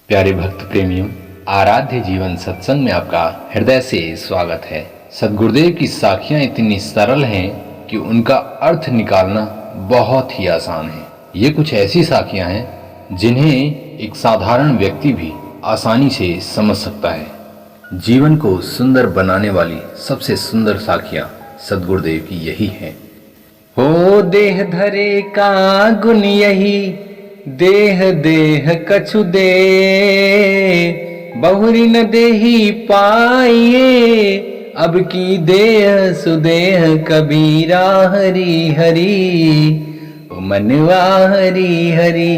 प्यारे भक्त प्रेमियों, आराध्य जीवन सत्संग में आपका हृदय से स्वागत है। सद्गुरुदेव की साखियां इतनी सरल हैं कि उनका अर्थ निकालना बहुत ही आसान है। ये कुछ ऐसी साखियां हैं जिन्हें एक साधारण व्यक्ति भी आसानी से समझ सकता है। जीवन को सुंदर बनाने वाली सबसे सुंदर साखियां सद्गुरुदेव की यही हैं। हो देह धरे का गुण यही, देह देह कछु दे, बहुरी न देही पाइए, अब की देह सुदेह कबीरा हरि हरि, ओ मनवा हरि हरि।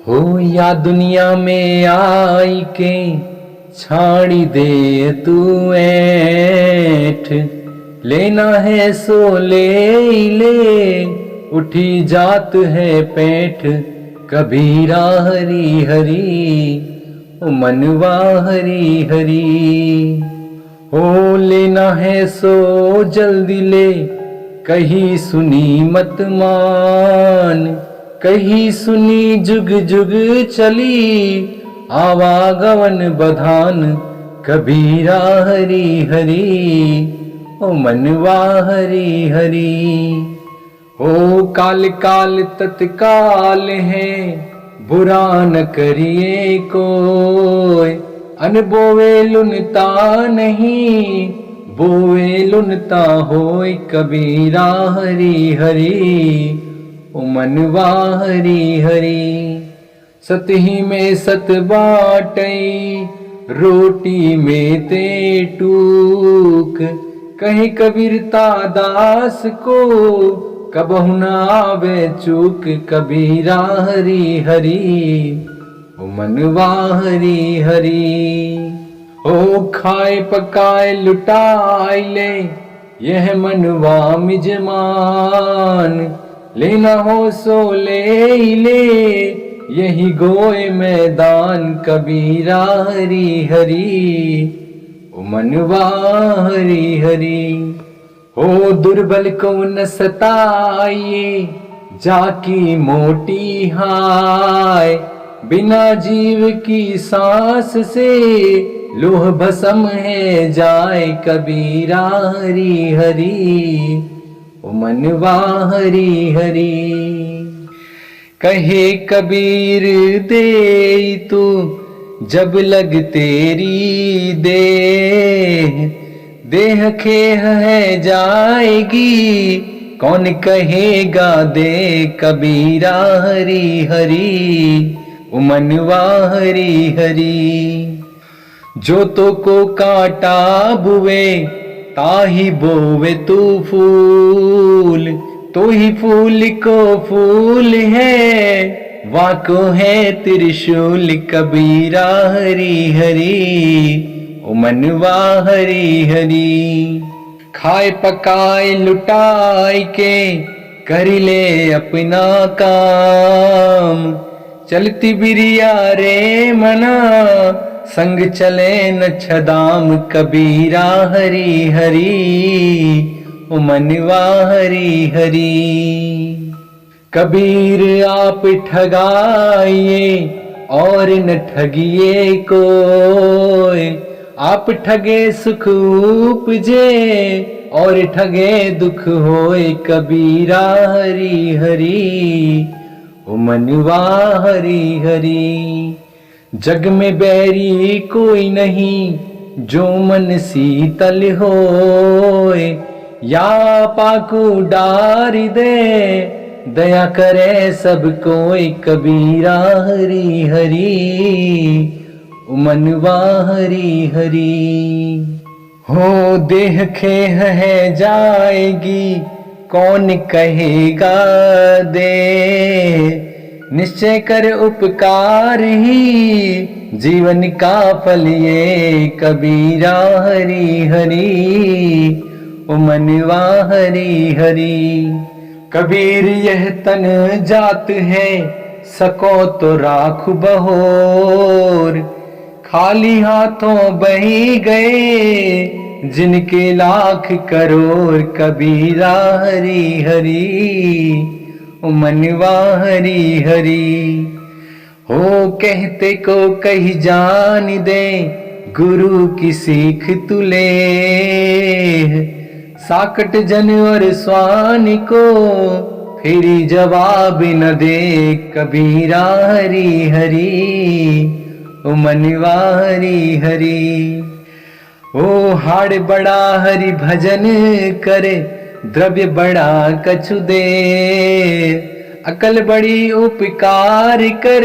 हो या दुनिया में आई के छाड़ी दे तू ऐठ, लेना है सो ले ले, उठी जात है पेट कबीरा हरि हरि, ओ मनवा हरि हरि। हो लेना है सो जल्दी ले, कहीं सुनी मत मान, कहीं सुनी जुग जुग चली, आवागमन बधान कबीरा हरि हरि, ओ मनवा हरि हरि। ओ काल काल तत्काल है, बुरा न करिए कोय, अन बोवे लुनता नहीं, बोवे लुनता होय कबीरा हरि हरि, ओ मनवा हरि हरि। सतही में सत बाटई, रोटी में ते टूक, कहीं कबीरता दास को, कबहु न आवे चूक कबीरा हरि हरि, ओ मनवा हरि हरि। ओ खाए पकाए लुटाए ले, यह मनवा मिजमान, लेना हो सो ले ले, यही गोय मैदान कबीरा हरि हरि, ओ मनवा हरि हरि। हो दुर्बल को न सताइए, जाकी मोटी हाय, बिना जीव की सांस से लोह भस्म है जाए कबीरा हरि हरि, ओ मनवा हरि हरि। कहे कबीर दे तू जब लग तेरी देह खेह है जाएगी, कौन कहेगा दे कबीरा हरि हरि, ओ मनवा हरि हरि। जो तो को काटा बुवे, ताही बोवे तू फूल, तो ही फूल को फूल है, वाको है त्रिशूल कबीरा हरि हरि, ओ मनवा हरि हरि। खाए पकाए लुटाए के, कर ले अपना काम, चलती बिरिया रे मना, संग चले न छदाम कबीरा हरि हरि, ओ मनवा हरि हरि। कबीर आप ठगाइए और न ठगिए कोय, आप ठगे सुख उपजे और ठगे दुख होए कबीरा हरि हरि, ओ मनवा हरि हरि। जग में बैरी कोई नहीं, जो मन शीतल होए, या पाकू डार दे, दया करे सब कोई कबीरा हरि हरि, ओ मनवा हरि हरि। हो देह खेह है जाएगी, कौन कहेगा दे, निश्चय कर उपकार ही, जीवन का फल ये कबीरा हरि हरि, ओ मनवा हरि हरि। कबीर यह तन जात है, सको तो राख बहोर, खाली हाथों बही गए, जिनके लाख करोड़ कबीरा हरि हरि, ओ मनवा हरि हरि। हो कहते को कही जान दे, गुरु की सीख तुले, साकट जानवर स्वान को फिर जवाब न दे। कबीरा हरि हरि ओ मनवा हरि हरि। ओ हाड़ बड़ा हरि भजन करे, द्रव्य बड़ा कछु दे, अकल बड़ी उपकार कर,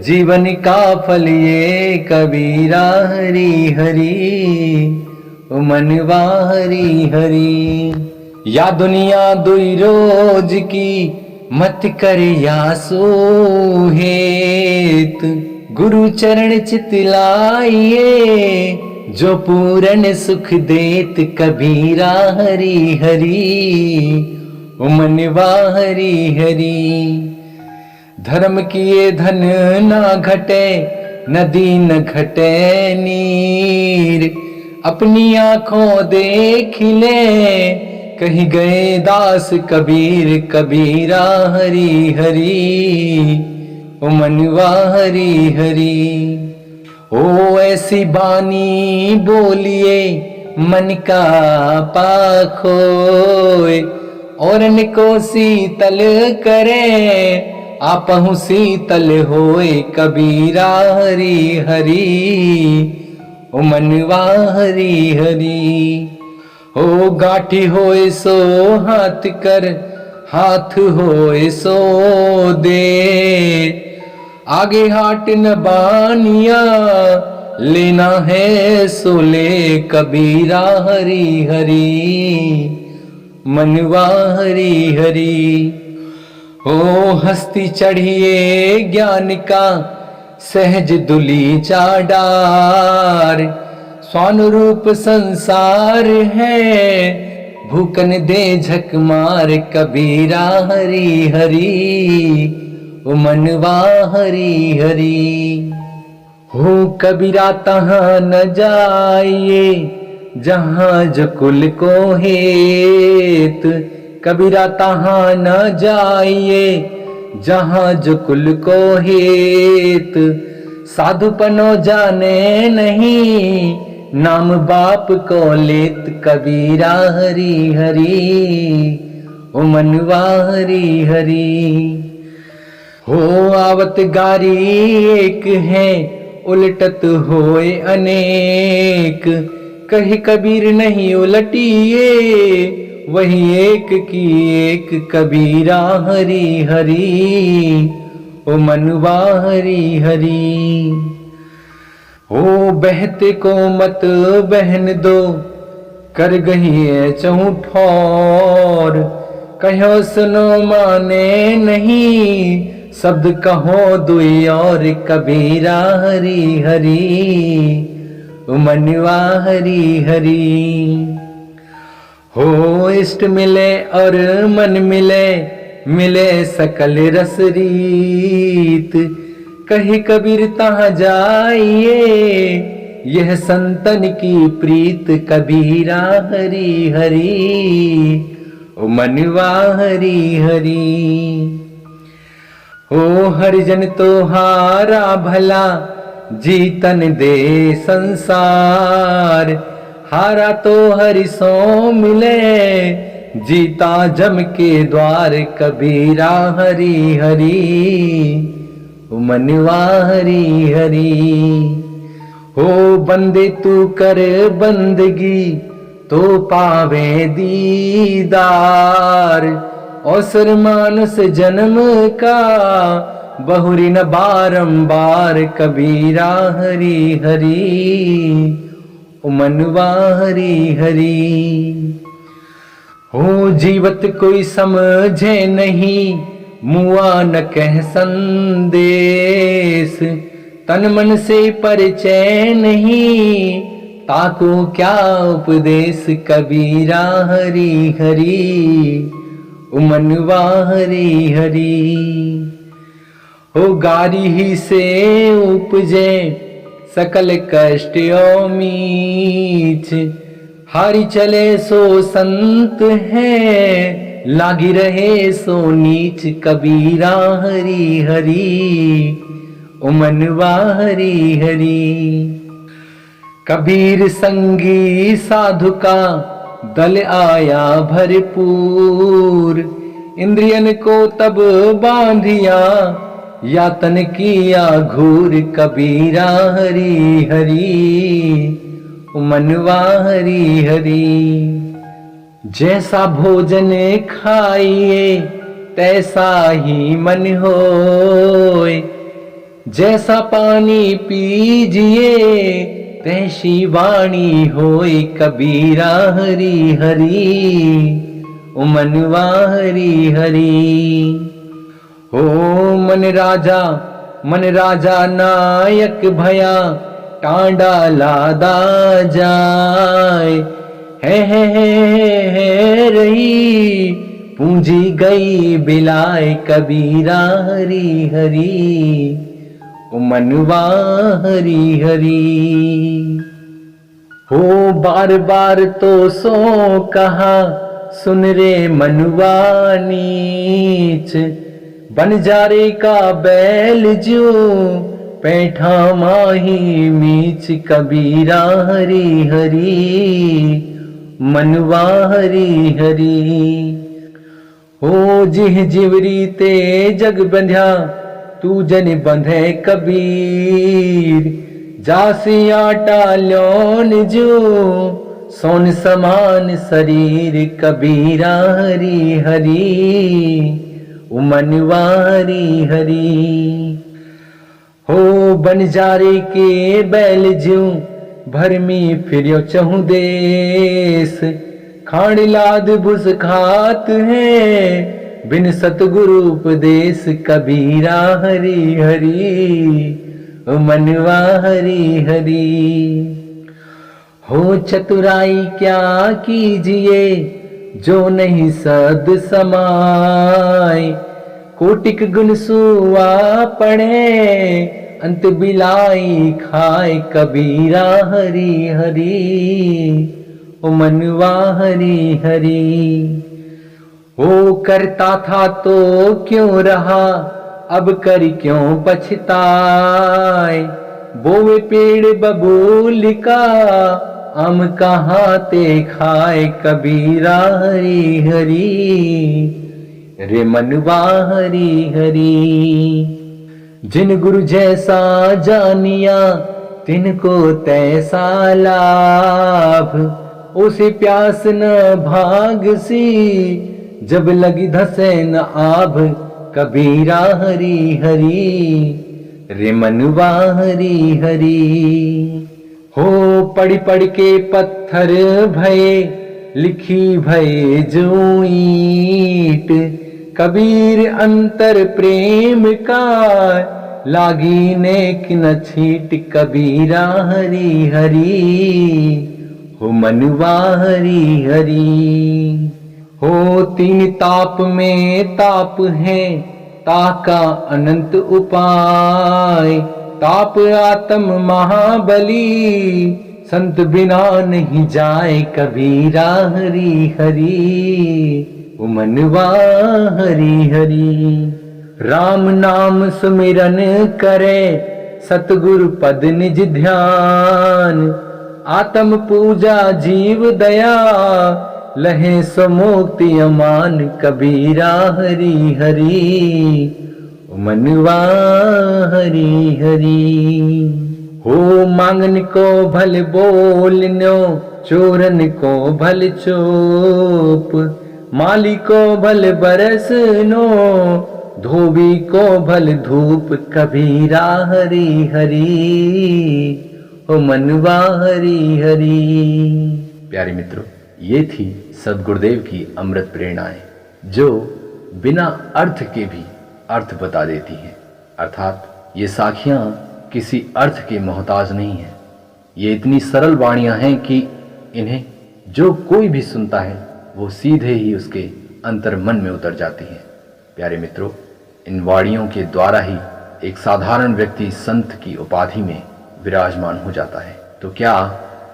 जीवन का फल ये। कबीरा हरि हरि ओ मनवा हरि हरि। या दुनिया दुई रोज की, मत कर या सोहेत, गुरु चरण चितलाइए, जो पूरन सुख देत। कबीरा हरि हरि ओ मनवा हरि हरि। धर्म किए धन ना घटे, नदी न घटे नीर, अपनी आंखों देख ले, कहीं गए दास कबीर। कबीरा हरि हरि ओ मनवा हरि हरि। ओ ऐसी बानी बोलिए, मन का पाखोय, औरन को शीतल करे, आपहु शीतल होए। कबीरा हरि हरि ओ मनवा हरि हरि। ओ गाठी होए सो हाथ कर, हाथ होए सो दे, आगे हाट न बानिया, लेना है सो ले। कबीरा हरि हरि मनवा हरि हरि। ओ हस्ती चढ़िए ज्ञान का, सहज दुली चाडार, स्वान रूप संसार है, भूकन दे झक मार। कबीरा हरि हरि ओ मनवा हरि हरि। हो कबीरा तहाँ न जाइए, जहाँ जो कुल को हेत। कबीरा तहाँ न जाइए, जहाँ जो कुल को हेत। साधुपनो जाने नहीं, नाम बाप को लेत। कबीरा हरि हरि ओ मनवा हरि हरि। हो आवत गारी एक है, उलटत होए अनेक, कही कबीर नहीं उलटिए, वही एक की एक। कबीरा हरि हरि ओ मनवा हरि हरि। ओ बहते को मत बहन दो, कर गही है चौठौर, कहो सुनो माने नहीं, शब्द कहो दुई और। कबीरा हरि हरि ओ मनवा हरि हरि। हो इष्ट मिले और मन मिले, मिले सकल रस रीत, कही कबीर तहाँ जाइए, यह संतन की प्रीत। कबीरा हरि हरि ओ मनवा हरि हरि। ओ हरिजन तो हारा भला, जीतन दे संसार, हारा तो हरि सो मिले, जीता जम के द्वार। कबीरा हरि हरि ओ मनवा हरि हरि। हो बंदे तू कर बंदगी, तो पावे दीदार, अवसर मानुष जन्म का, बहुरी न बारंबार। कबीरा हरि हरि ओ मनवा हरि हरि। हो जीवत कोई समझे नहीं, मुआ न कह संदेश, तन मन से परिचय नहीं, ताको क्या उपदेश। कबीरा हरि हरि ओ मनवा हरि हरि। हो गारी ही से उपजे सकल कष्ट मीछ, हारी चले सो संत है, लागी रहे सो नीच कबीरा हरी हरी, ओ मनवा हरी हरी। कबीर संगी साधु का दल आया भरपूर, इंद्रियन को तब बांधिया यातन किया घूर, कबीरा हरी हरी, ओ मनवा हरी हरी। जैसा भोजन खाइए तैसा ही मन होए, जैसा पानी पीजिए तैसी वाणी होए, कबीरा हरी हरी, ओ मनवा हरी हरी। हो मन राजा नायक भया, टांडा लादा जाए, है रही पूंजी गई बिलाए, कबीरा हरी हरी, ओ मनवा हरी हरी। हो बार बार तो सो कहा सुन रे मनवा नीच, बंजारे का बैल जो पैठा माही मीच, कबीरा हरी हरी, मनवा हरी हरी। हो जिह जिवरी ते जग बंध्या, तू जन बंधे कबीर, जासी आटा ल्योन जो सोन समान शरीर, कबीरा हरी हरी, ओ मनवा हरी हरी। हो बंजारे के बैल ज्यों भरमी फिर्यो चहु देश, खाण लाद भुस खात है बिन सतगुरु उपदेश, कबीरा हरी हरी, ओ मनवा हरी हरी। हो चतुराई क्या कीजिए जो नहीं सद समाय, कोटिक गुण सुआ पढ़े अंत बिलाई खाए, कबीरा हरी हरी, ओ मनवा हरी हरी। हो करता था तो क्यों रहा, अब कर क्यों पछताए, बोवे पेड़ बबूल का आम कहाँ ते खाए, कबीरा हरी हरी, रे मनवा हरी हरी। जिन गुरु जैसा जानिया तिनको तैसा लाभ, उसे प्यास न भाग सी जब लगी धसे न आभ, कबीरा हरी हरी, रे मनवा हरी हरी। हो पढ़ पढ़ के पत्थर भये लिखी भये जो ईंट, कबीर अंतर प्रेम का लागी नेक न छीट, कबीरा हरी हरी, हो मनवा हरी हरी। हो तीन ताप में ताप है ताका अनंत उपाय, ताप आत्म महाबली संत बिना नहीं जाए, कबीरा हरी हरी, ओ मनवा हरी हरी। राम नाम सुमिरन करे सतगुरु पद निज ध्यान, आत्म पूजा जीव दया लहे समोक्ति अमान, कबीरा हरी हरी, ओ मनवा हरी हरी। हो मांगन को भल बोलनो, चोरन को भल चोप, माली को भल बरसनो, धोबी को भल धूप, कबीरा हरी हरी, ओ मनवा हरी हरी। प्यारे मित्रों, ये थी सद्गुरुदेव की अमृत प्रेरणाएं, जो बिना अर्थ के भी अर्थ बता देती हैं। अर्थात ये साखियां किसी अर्थ के मोहताज नहीं हैं। ये इतनी सरल वाणियां हैं कि इन्हें जो कोई भी सुनता है वो सीधे ही उसके अंतर मन में उतर जाती हैं। प्यारे मित्रों, इन वाणियों के द्वारा ही एक साधारण व्यक्ति संत की उपाधि में विराजमान हो जाता है। तो क्या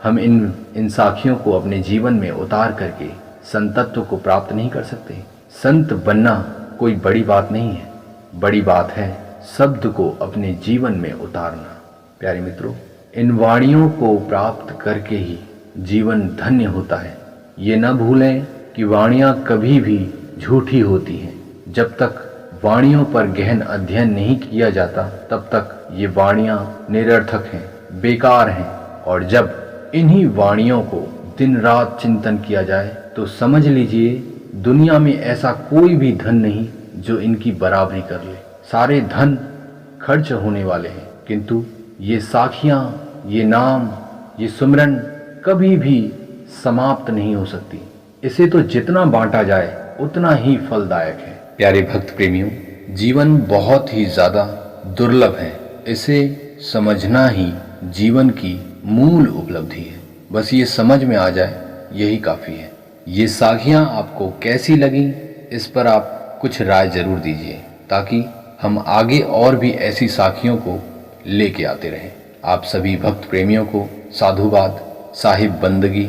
हम इन साखियों को अपने जीवन में उतार करके संतत्व को प्राप्त नहीं कर सकते? संत बनना कोई बड़ी बात नहीं है, बड़ी बात है शब्द को अपने जीवन में उतारना। प्यारे मित्रों, इन वाणियों को प्राप्त करके ही जीवन धन्य होता है। ये न भूलें कि वाणियाँ कभी भी झूठी होती हैं। जब तक वाणियों पर गहन अध्ययन नहीं किया जाता तब तक ये वाणियाँ निरर्थक हैं, बेकार हैं। और जब इन्हीं वाणियों को दिन रात चिंतन किया जाए तो समझ लीजिए दुनिया में ऐसा कोई भी धन नहीं जो इनकी बराबरी कर ले। सारे धन खर्च होने वाले हैं, किंतु ये साखियाँ, ये नाम, ये सुमरन कभी भी समाप्त नहीं हो सकती। इसे तो जितना बांटा जाए उतना ही फलदायक है। प्यारे भक्त प्रेमियों, जीवन बहुत ही ज़्यादा दुर्लभ है। इसे समझना ही जीवन की मूल उपलब्धि है। बस ये समझ में आ जाए यही काफ़ी है। ये साखियाँ आपको कैसी लगी, इस पर आप कुछ राय जरूर दीजिए ताकि हम आगे और भी ऐसी साखियों को लेके आते रहें। आप सभी भक्त प्रेमियों को साधुवाद, साहिब बंदगी।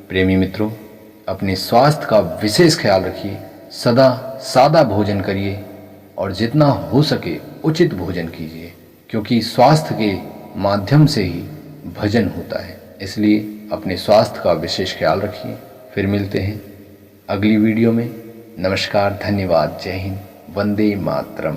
प्रेमी मित्रों, अपने स्वास्थ्य का विशेष ख्याल रखिए, सदा सादा भोजन करिए और जितना हो सके उचित भोजन कीजिए, क्योंकि स्वास्थ्य के माध्यम से ही भजन होता है। इसलिए अपने स्वास्थ्य का विशेष ख्याल रखिए। फिर मिलते हैं अगली वीडियो में। नमस्कार, धन्यवाद, जय हिंद, वंदे मातरम।